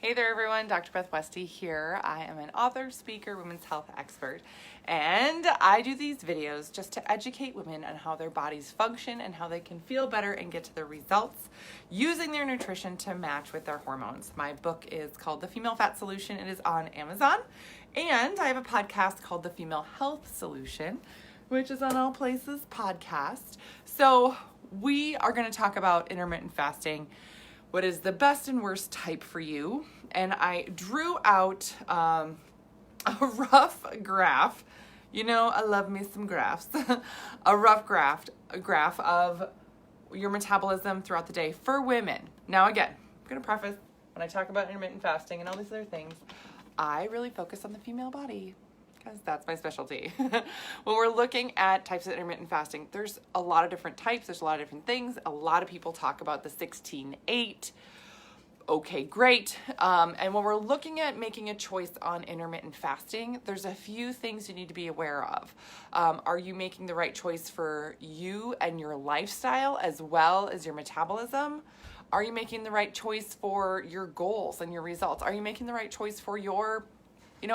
Hey there everyone, Dr. Beth Westy here. I am an author, speaker, women's health expert, and I do these videos just to educate women on how their bodies function and how they can feel better and get to their results using their nutrition to match with their hormones. My book is called The Female Fat Solution. It is on Amazon, and I have a podcast called The Female Health Solution, which is on all places podcast. So we are going to talk about intermittent fasting, what is the best and worst type for you. And I drew out a rough graph. You know, I love me some graphs. A rough graph of your metabolism throughout the day for women. Now again, I'm going to preface, when I talk about intermittent fasting and all these other things, I really focus on the female body, because that's my specialty. When we're looking at types of intermittent fasting, there's a lot of different types, there's a lot of different things. A lot of people talk about the 16-8. Okay, great. And when we're looking at making a choice on intermittent fasting, there's a few things you need to be aware of. Are you making the right choice for you and your lifestyle as well as your metabolism? Are you making the right choice for your goals and your results? Are you making the right choice for your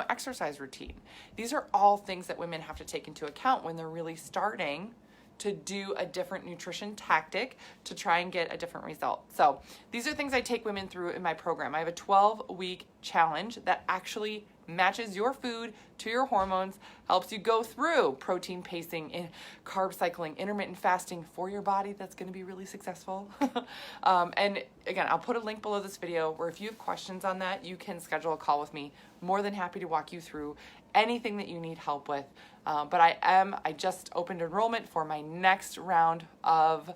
exercise routine? These are all things that women have to take into account when they're really starting to do a different nutrition tactic to try and get a different result. So these are things I take women through in my program. I have a 12-week challenge that actually matches your food to your hormones, helps you go through protein pacing, carb cycling, intermittent fasting for your body. That's going to be really successful. And again, I'll put a link below this video where if you have questions on that, you can schedule a call with me. More than happy to walk you through anything that you need help with. But I just opened enrollment for my next round of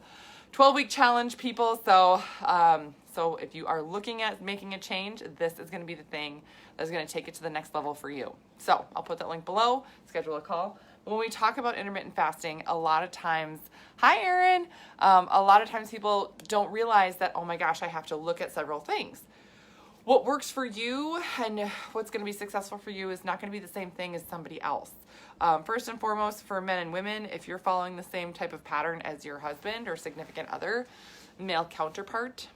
12-week challenge, people. So if you are looking at making a change, this is going to be the thing that's going to take it to the next level for you. So I'll put that link below, schedule a call. When we talk about intermittent fasting, a lot of times, hi Erin, a lot of times people don't realize that, oh my gosh, I have to look at several things. What works for you and what's going to be successful for you is not going to be the same thing as somebody else. First and foremost, for men and women, if you're following the same type of pattern as your husband or significant other, male counterpart,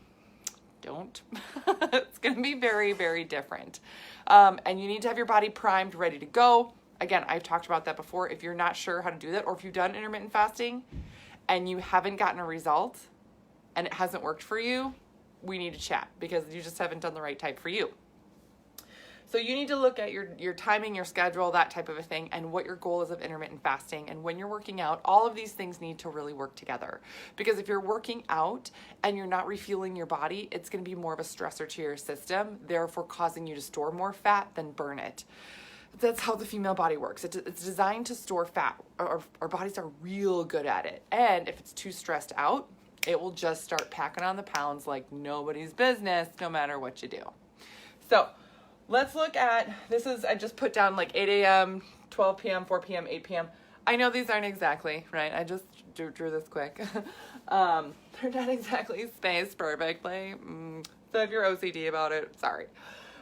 don't. It's going to be very, very different. And you need to have your body primed, ready to go. Again, I've talked about that before. If you're not sure how to do that, or if you've done intermittent fasting and you haven't gotten a result and it hasn't worked for you, we need to chat because you just haven't done the right type for you. So you need to look at your timing, your schedule, that type of a thing, and what your goal is of intermittent fasting. And when you're working out, all of these things need to really work together. Because if you're working out and you're not refueling your body, it's going to be more of a stressor to your system, therefore causing you to store more fat than burn it. That's how the female body works. It's designed to store fat. Our bodies are real good at it. And if it's too stressed out, it will just start packing on the pounds like nobody's business, no matter what you do. So let's look at, I just put down like 8 a.m., 12 p.m., 4 p.m., 8 p.m. I know these aren't exactly, right? I just drew this quick. They're not exactly spaced perfectly. So if you're OCD about it, sorry.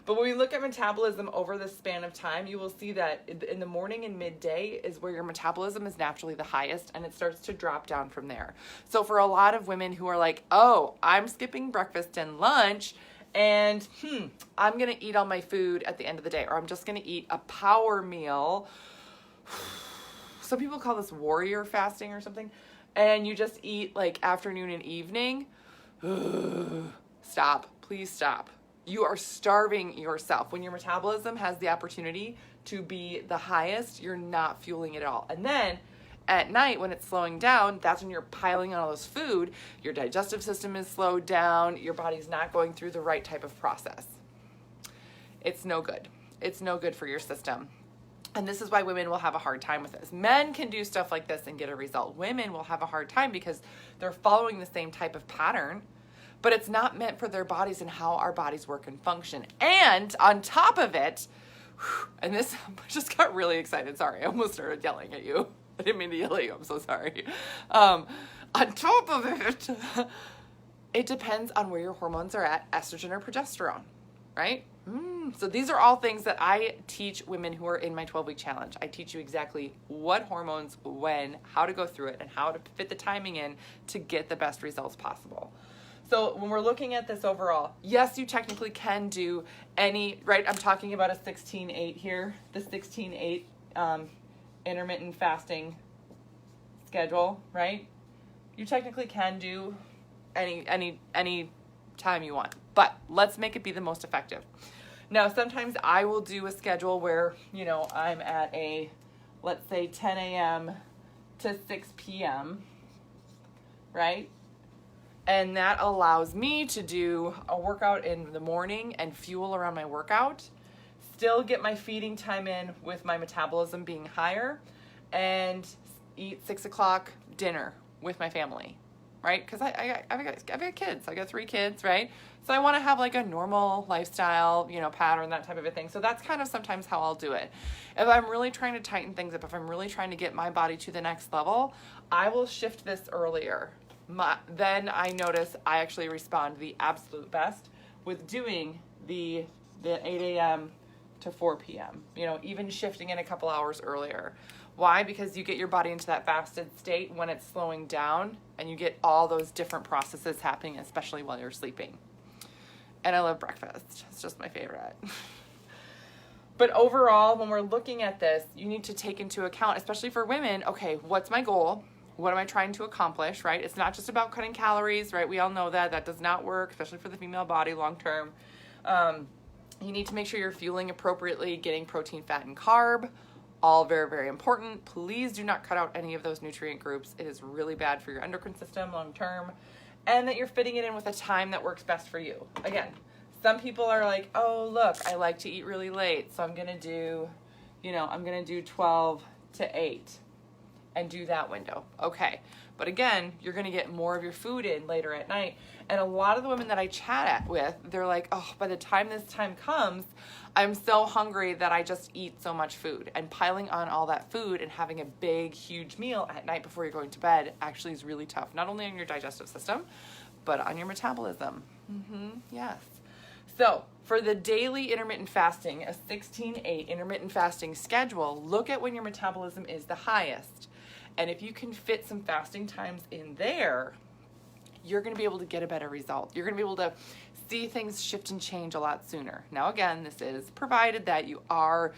But when we look at metabolism over the span of time, you will see that in the morning and midday is where your metabolism is naturally the highest, and it starts to drop down from there. So for a lot of women who are like, oh, I'm skipping breakfast and lunch, and I'm going to eat all my food at the end of the day, or I'm just going to eat a power meal. Some people call this warrior fasting or something, and you just eat like afternoon and evening. Stop. Please stop. You are starving yourself. When your metabolism has the opportunity to be the highest, you're not fueling it at all. And then at night, when it's slowing down, that's when you're piling on all this food. Your digestive system is slowed down. Your body's not going through the right type of process. It's no good. It's no good for your system. And this is why women will have a hard time with this. Men can do stuff like this and get a result. Women will have a hard time because they're following the same type of pattern, but it's not meant for their bodies and how our bodies work and function. And on top of it, and this I just got really excited. Sorry, I almost started yelling at you. I didn't mean to yell at you. I'm so sorry. On top of it, it depends on where your hormones are at, estrogen or progesterone, right? So these are all things that I teach women who are in my 12-week challenge. I teach you exactly what hormones, when, how to go through it, and how to fit the timing in to get the best results possible. So when we're looking at this overall, yes, you technically can do any, right? I'm talking about a 16-8 here, the 16-8 intermittent fasting schedule, right? You technically can do any time you want, but let's make it be the most effective. Now, sometimes I will do a schedule where, you know, I'm at a, let's say 10 a.m. to 6 p.m., right? And that allows me to do a workout in the morning and fuel around my workout, still get my feeding time in with my metabolism being higher, and eat 6 o'clock dinner with my family, right? Because I've got kids. I got 3 kids, right? So I want to have like a normal lifestyle, you know, pattern, that type of a thing. So that's kind of sometimes how I'll do it. If I'm really trying to tighten things up, if I'm really trying to get my body to the next level, I will shift this earlier. Then I notice I actually respond the absolute best with doing the 8 a.m. to 4 p.m., you know, even shifting in a couple hours earlier. Why? Because you get your body into that fasted state when it's slowing down, and you get all those different processes happening, especially while you're sleeping. And I love breakfast. It's just my favorite. But overall, when we're looking at this, you need to take into account, especially for women, okay, what's my goal? What am I trying to accomplish, right? It's not just about cutting calories, right? We all know that. That does not work, especially for the female body long term. You need to make sure you're fueling appropriately, getting protein, fat, and carb. All very, very important. Please do not cut out any of those nutrient groups. It is really bad for your endocrine system long term. And that you're fitting it in with a time that works best for you. Again, some people are like, oh, look, I like to eat really late, so I'm going to do, you know, I'm going to do 12 to 8. And do that window. Okay. But again, you're going to get more of your food in later at night. And a lot of the women that I chat with, they're like, oh, by the time this time comes, I'm so hungry that I just eat so much food. And piling on all that food and having a big, huge meal at night before you're going to bed actually is really tough. Not only on your digestive system, but on your metabolism. Yes. So for the daily intermittent fasting, a 16-8 intermittent fasting schedule, look at when your metabolism is the highest. And if you can fit some fasting times in there, you're going to be able to get a better result. You're going to be able to see things shift and change a lot sooner. Now, again, this is provided that you are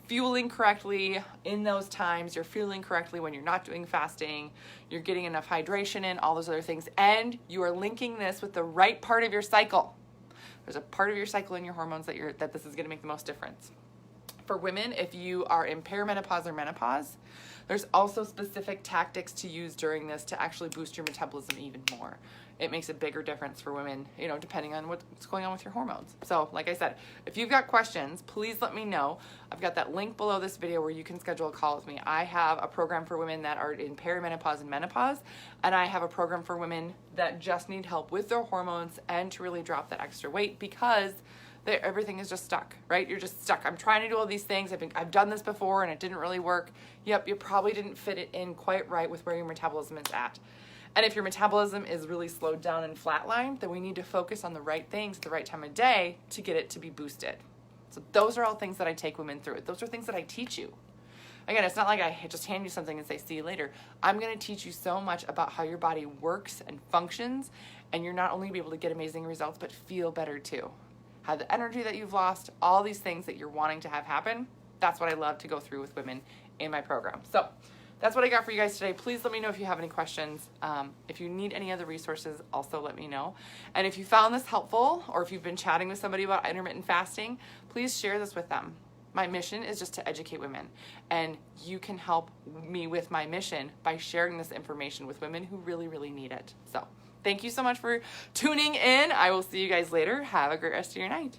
fueling correctly in those times, you're fueling correctly when you're not doing fasting, you're getting enough hydration in, all those other things, and you are linking this with the right part of your cycle. There's a part of your cycle in your hormones that this is going to make the most difference. For women, if you are in perimenopause or menopause, there's also specific tactics to use during this to actually boost your metabolism even more. It makes a bigger difference for women, you know, depending on what's going on with your hormones. So, like I said, if you've got questions, please let me know. I've got that link below this video where you can schedule a call with me. I have a program for women that are in perimenopause and menopause, and I have a program for women that just need help with their hormones and to really drop that extra weight because everything is just stuck, right? You're just stuck. I'm trying to do all these things. I've done this before and it didn't really work. Yep, you probably didn't fit it in quite right with where your metabolism is at. And if your metabolism is really slowed down and flatlined, then we need to focus on the right things at the right time of day to get it to be boosted. So those are all things that I take women through. Those are things that I teach you. Again, it's not like I just hand you something and say, see you later. I'm going to teach you so much about how your body works and functions, and you're not only going to be able to get amazing results, but feel better too. Have the energy that you've lost, all these things that you're wanting to have happen. That's what I love to go through with women in my program. So that's what I got for you guys today. Please let me know if you have any questions. If you need any other resources, also let me know. And if you found this helpful, or if you've been chatting with somebody about intermittent fasting, please share this with them. My mission is just to educate women, and you can help me with my mission by sharing this information with women who really, really need it. So thank you so much for tuning in. I will see you guys later. Have a great rest of your night.